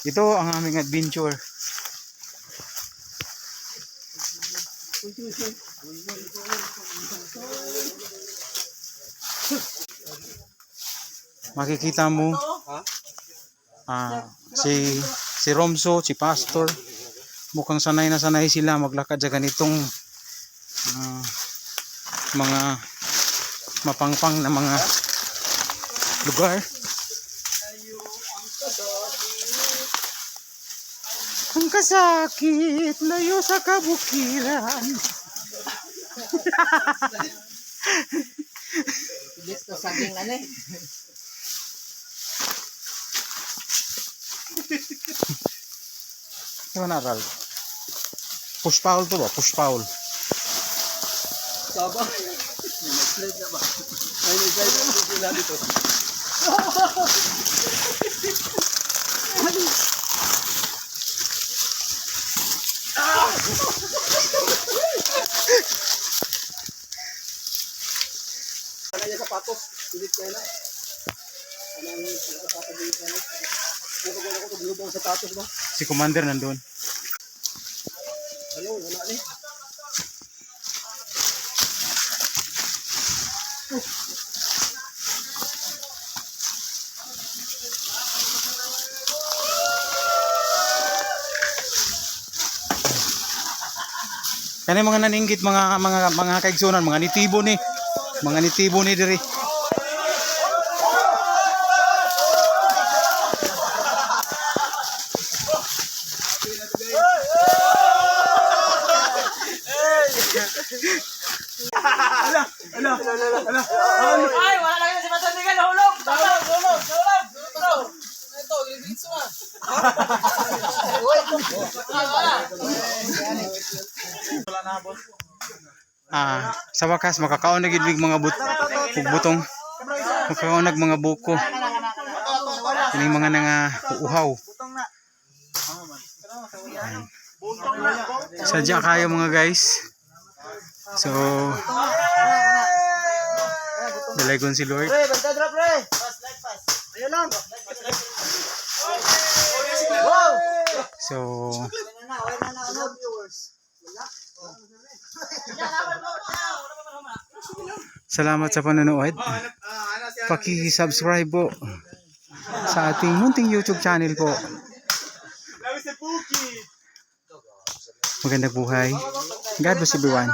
Ito ang aming adventure. Makikita mo si Romso, si Pastor, mukhang sanay na sanay sila maglakad sa ganitong mga mapangpang na mga lugar. Ang kasakit, layo sa kabukiran. Bilis to saging ano eh. Ano na, Ral? Push foul to ba? Push foul. Saba. Nag-slide na ba? Ay, nag-slide na sila dito. Kaya sapatos, pilit kayo na. Anong sapatos dito na? Puro ko ako lubang sapatos ba? Si Commander nandun. Ayun, wala ni. Kani mga naninggit mga kaigsunan, mga nitibo ni. Mga nitibo ni diri. Ay, wala lang si Masandigan, hulog! Hulog! Ito, lilis mo. Sa wakas makakaon na gid mga butong. Makakaon mga buko. Ini mga nga uhaw. Sadya kayo mga guys. So dalagon si Lord. Pre, basta drop pre. Pass. Ayun lang. Wow. So salamat sa panonood. Paki-subscribe po sa ating munting YouTube channel po. Magandang buhay. God bless everyone.